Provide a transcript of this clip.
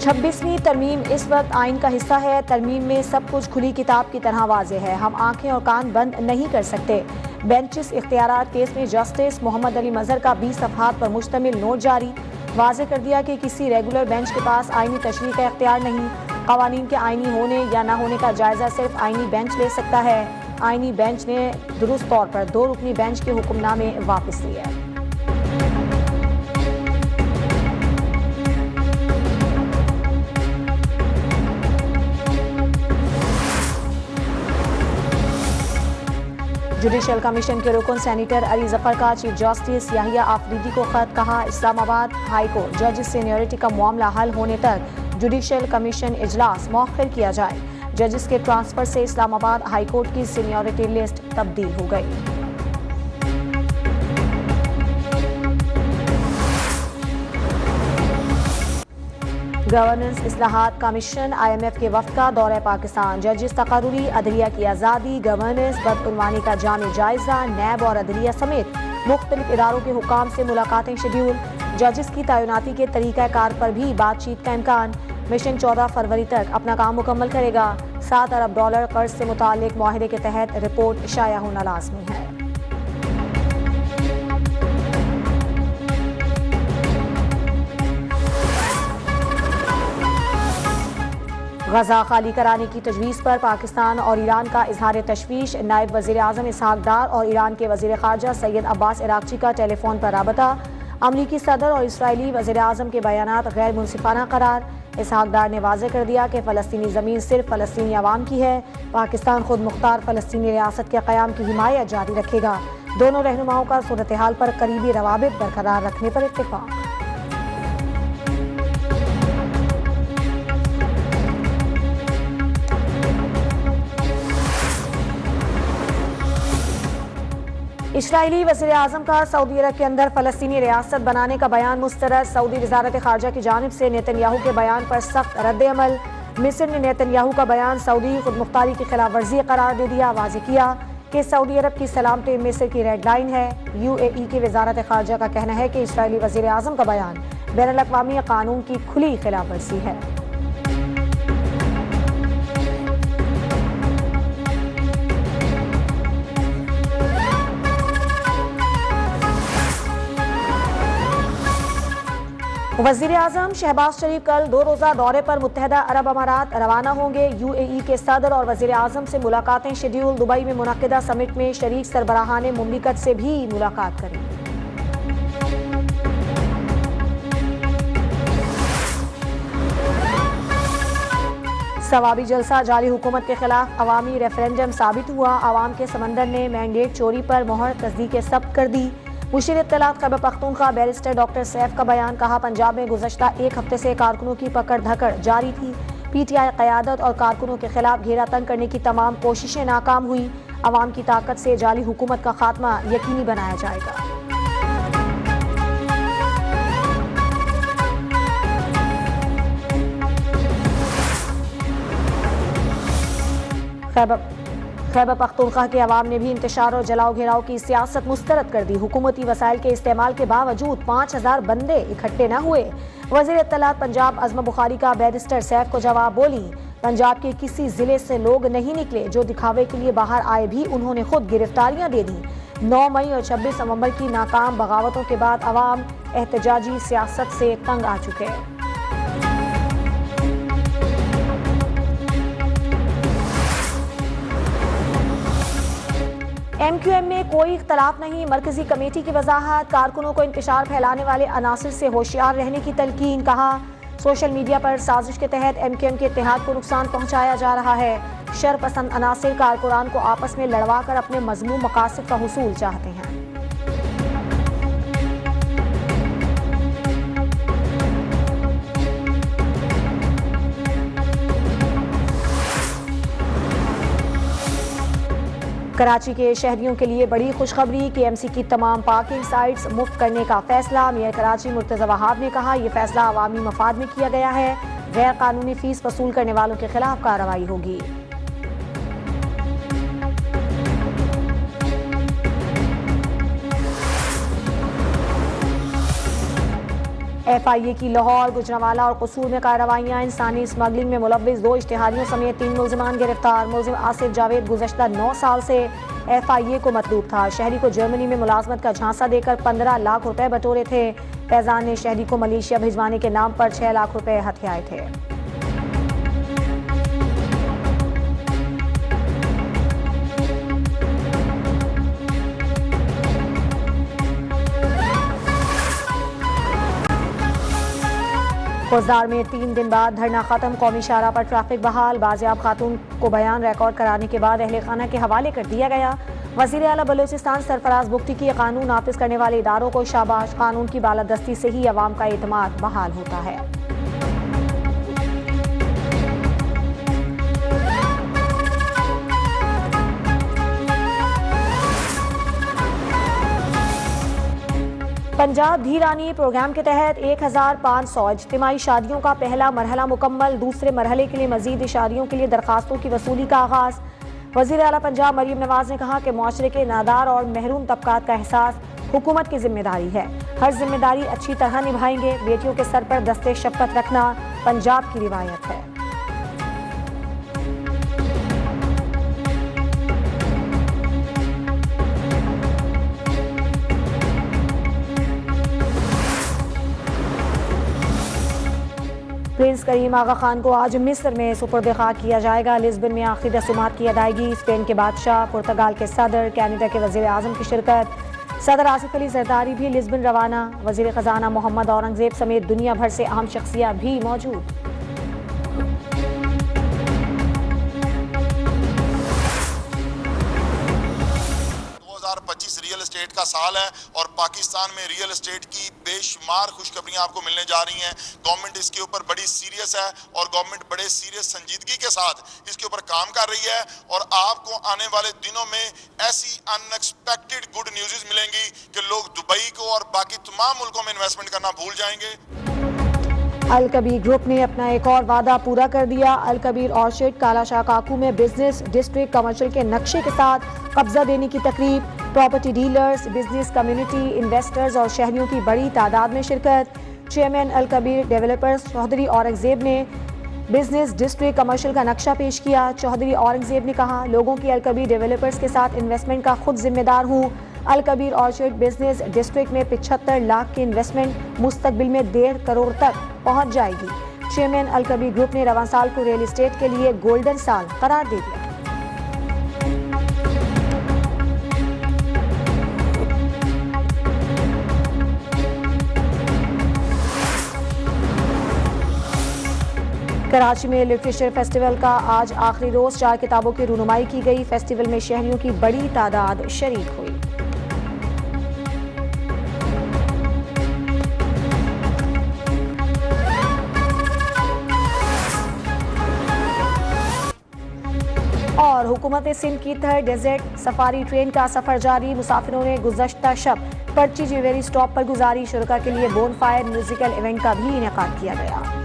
26वीं तरमीम इस वक्त आइन का हिस्सा है। तरमीम में सब कुछ खुली किताब की तरह वाज़ेह है। हम आंखें और कान बंद नहीं कर सकते। बेंचिस इख्तियारात केस में जस्टिस मोहम्मद अली मजहर का 20 सफ़हात पर मुश्तमिल नोट जारी। वाज़ेह कर दिया कि किसी रेगुलर बेंच के पास आइनी तशरीह का इख्तियार नहीं। कवानीन के आइनी होने या न होने का जायजा सिर्फ आइनी बेंच ले सकता है। आइनी बेंच ने दुरुस्त तौर पर 2 रुकनी बेंच के हुक्मनामे वापस लिए। जुडिशल कमीशन के रुकन सेनेटर अली जफर का चीफ जस्टिस याहिया आफरीदी को खत। कहा, इस्लामाबाद हाई कोर्ट जज सीनियरिटी का मामला हल होने तक जुडिशल कमीशन इजलास मौखर किया जाए। जजेस के ट्रांसफर से इस्लामाबाद हाई कोर्ट की सीनियरिटी लिस्ट तब्दील हो गई। गवर्नेंस इस्लाहात कमीशन IMF के वफ्द का दौरा पाकिस्तान। जजिस तकर्रुरी अदलिया की आज़ादी, गवर्नेंस बदउनवानी का जामे जायजा, नैब और अदलिया समेत मुख्तलिफ इदारों के हुकाम से मुलाकातें शेड्यूल। जजिस की तैनाती के तरीक़ाकार पर भी बातचीत का इम्कान। मिशन 14 फरवरी तक अपना काम मुकम्मल करेगा। $7 अरब कर्ज से मुतालिक मुआहदे के तहत रिपोर्ट शाया होना लाजमी है। गजा खाली कराने की तजवीज़ पर पाकिस्तान और ईरान का इजहार तशवीश। नायब वज़ीर आज़म इसहाक डार और ईरान के वज़ीर ख़ारजा सैयद अब्बास इराक़ची का टेलीफोन पर राबता। अमरीकी सदर और इसराइली वज़ीर आज़म के बयानात गैर मुनसिफाना करार। इसहाक डार ने वाज़ेह कर दिया कि फ़लस्तीनी ज़मीन सिर्फ फ़लस्तीनी अवाम की है। पाकिस्तान खुद मुख्तार फ़लस्तीनी रियासत के क़याम की हिमायत जारी रखेगा। दोनों रहनुमाओं का सूरत हाल पर करीबी रवाबित बरकरार रखने पर इत्तेफाक। इस्राइली वज़ीर आज़म का सऊदी अरब के अंदर फ़लस्तीनी रियासत बनाने का बयान मुस्तरद। सऊदी वज़ारत ख़ारजा की जानिब से नेतन्याहू के बयान पर सख्त रद्द-ए-अमल। मिस्र ने नेतन्याहू का बयान सऊदी खुदमुख्तारी की खिलाफ वर्जी करार दे दिया। वाज़ेह किया कि सऊदी अरब की सलामती मिस्र की रेड लाइन है। UAE की वज़ारत ख़ारजा का कहना है कि इस्राइली वज़ीर आज़म का बयान बैनुल-अक़वामी कानून की खुली खिलाफ वर्जी है। वज़ीर आज़म शहबाज शरीफ कल 2 रोज़ा दौरे पर मुत्तहदा अरब अमारात रवाना होंगे। UAE के सदर और वज़ीर आज़म से मुलाकातें शेड्यूल। दुबई में मुनक़िदा समिट में शरीक सरबराहान मुमलिकत से भी मुलाकात करें। सवाबी जलसा जाली हुकूमत के खिलाफ अवामी रेफरेंडम साबित हुआ। अवाम के समंदर ने मैंडेट चोरी पर मोहर तस्दीक सब्त कर दी। मुशीर इत्तलात खैबर पख्तूनख्वा बैरिस्टर डॉक्टर सैफ का बयान। कहा, पंजाब में गुज़श्ता 1 हफ्ते से कारकुनों की पकड़ धकड़ जारी थी। PTI क़यादत और कारकुनों के खिलाफ घेरा तंग करने की तमाम कोशिशें नाकाम हुई। अवाम की ताकत से जाली हुकूमत का खात्मा यकीनी बनाया जाएगा। खैबर पख्तूनख्वा के अवाम ने भी इंतशार और जलाओ घेराव की सियासत मुस्तरद कर दी। हुकूमती वसाइल के इस्तेमाल के बावजूद 5000 बंदे इकट्ठे न हुए। वज़ीर इत्तलात पंजाब अज़मा बुखारी का बैरिस्टर सैफ को जवाब। बोली, पंजाब के किसी जिले से लोग नहीं निकले। जो दिखावे के लिए बाहर आए भी उन्होंने खुद गिरफ्तारियां दे दी। 9 मई और 26 नवंबर की नाकाम बगावतों के बाद अवाम एहतजाजी सियासत से तंग आ चुके हैं। MQM में कोई इख्तलाफ नहीं। मरकजी कमेटी की वजाहत। कारकुनों को इंतशार फैलाने वाले अनासिर से होशियार रहने की तलकीन। कहा, सोशल मीडिया पर साजिश के तहत MQM के इत्तेहाद को नुकसान पहुंचाया जा रहा है। शरपसंद अनासिर कारकुनान को आपस में लड़वा कर अपने मज़मूम मकासद का हुसूल चाहते हैं। कराची के शहरियों के लिए बड़ी खुशखबरी। KMC की तमाम पार्किंग साइट्स मुफ्त करने का फैसला। मेयर कराची मुर्तज़ा वहाब ने कहा, यह फैसला अवामी मफाद में किया गया है। गैर कानूनी फीस वसूल करने वालों के खिलाफ कार्रवाई होगी। FIA की लाहौर, गुजरांवाला और कसूर में कार्रवाइयाँ। इंसानी स्मगलिंग में मुलव्विस 2 इश्तिहारियों समेत 3 मुल्जिमान गिरफ्तार। मुल्जिम आसिफ जावेद गुज़श्ता 9 साल से FIA को मतलूब था। शहरी को जर्मनी में मुलाजमत का झांसा देकर 15 लाख रुपए बटोरे थे। फैजान ने शहरी को मलेशिया भिजवाने के नाम पर 6 लाख रुपए हथियाए थे। कोसदार में 3 दिन बाद धरना खत्म। कौमी शाहराह पर ट्रैफिक बहाल। बाजियाब खातून को बयान रिकॉर्ड कराने के बाद अहले खाना के हवाले कर दिया गया। वज़ीर आला बलूचिस्तान सरफराज बुख्ती की कानून नाफिज करने वाले इदारों को शाबाश। कानून की बालादस्ती से ही अवाम का एतमाद बहाल होता है। पंजाब धीरानी प्रोग्राम के तहत 1500 इज्तिमाई शादियों का पहला मरहला मुकम्मल। दूसरे मरहले के लिए मजीद शादियों के लिए दरखास्तों की वसूली का आगाज। वज़ीर आला पंजाब मरीम नवाज ने कहा कि मुआशरे के नादार और महरूम तबकात का एहसास हुकूमत की जिम्मेदारी है। हर जिम्मेदारी अच्छी तरह निभाएंगे। बेटियों के सर पर दस्ते शफ़क़त रखना पंजाब की रिवायत है। प्रिंस करीम आगा खान को आज मिस्र में सुपुर्द खाक किया जाएगा। लिस्बन में आखिरी रसूमात की अदायगी। स्पेन के बादशाह, पुर्तगाल के सदर, कैनेडा के वज़ीर आज़म की शिरकत। सदर आसिफ अली जरदारी भी लिस्बन रवाना। वज़ीर ख़जाना मोहम्मद औरंगज़ेब समेत दुनिया भर से अहम शख्सियत भी मौजूद। 2025 रियल एस्टेट का साल है और पाकिस्तान में रियल एस्टेट की बेशुमार खुशखबरियां आपको मिलने जा रही हैं। गवर्नमेंट इसके ऊपर बड़ी सीरियस है और गवर्नमेंट बड़े सीरियस संजीदगी के साथ इसके ऊपर काम कर रही है और आपको आने वाले दिनों में ऐसी अनएक्सपेक्टेड गुड न्यूज़ मिलेंगी कि लोग दुबई को और बाकी तमाम मुल्कों में इन्वेस्टमेंट करना भूल जाएंगे। अल कबीर ग्रुप ने अपना एक और वादा पूरा कर दिया। अल कबीर ऑर्चिड कालाशाह काकू में बिजनेस डिस्ट्रिक्ट कमर्शियल के नक्शे के साथ कब्जा देने की तकरीब। Property dealers, business community, investors और शहरियों की बड़ी तादाद में शिरकत। चेयरमैन अल कबीर डेवलपर्स चौधरी औरंगजेब ने बिजनेस डिस्ट्रिक्ट कमर्शियल का नक्शा पेश किया। चौधरी औरंगजेब ने कहा, लोगों की अल कबीर डेवलपर्स के साथ इन्वेस्टमेंट का खुद जिम्मेदार हूँ। अल कबीर ऑर्चिड बिजनेस डिस्ट्रिक्ट में 75 लाख की इन्वेस्टमेंट मुस्तकबिल में 1.5 करोड़ तक पहुंच जाएगी। चेयरमैन अल कबीर ग्रुप ने रवां साल को रियल एस्टेट के लिए गोल्डन साल करार दे दिया। कराची में लिटरेचर फेस्टिवल का आज आखिरी रोज 4 किताबों की रुनुमाई की गई। फेस्टिवल में शहरियों की बड़ी तादाद शरीक हुई। और हुकूमत सिंध की थर्ड डेजर्ट सफारी ट्रेन का सफर जारी। मुसाफिरों ने गुज़श्ता शब पर्ची ज्वेलरी स्टॉप पर गुजारी। शुरका के लिए बोन फायर म्यूजिकल इवेंट का भी इनेकाद किया गया।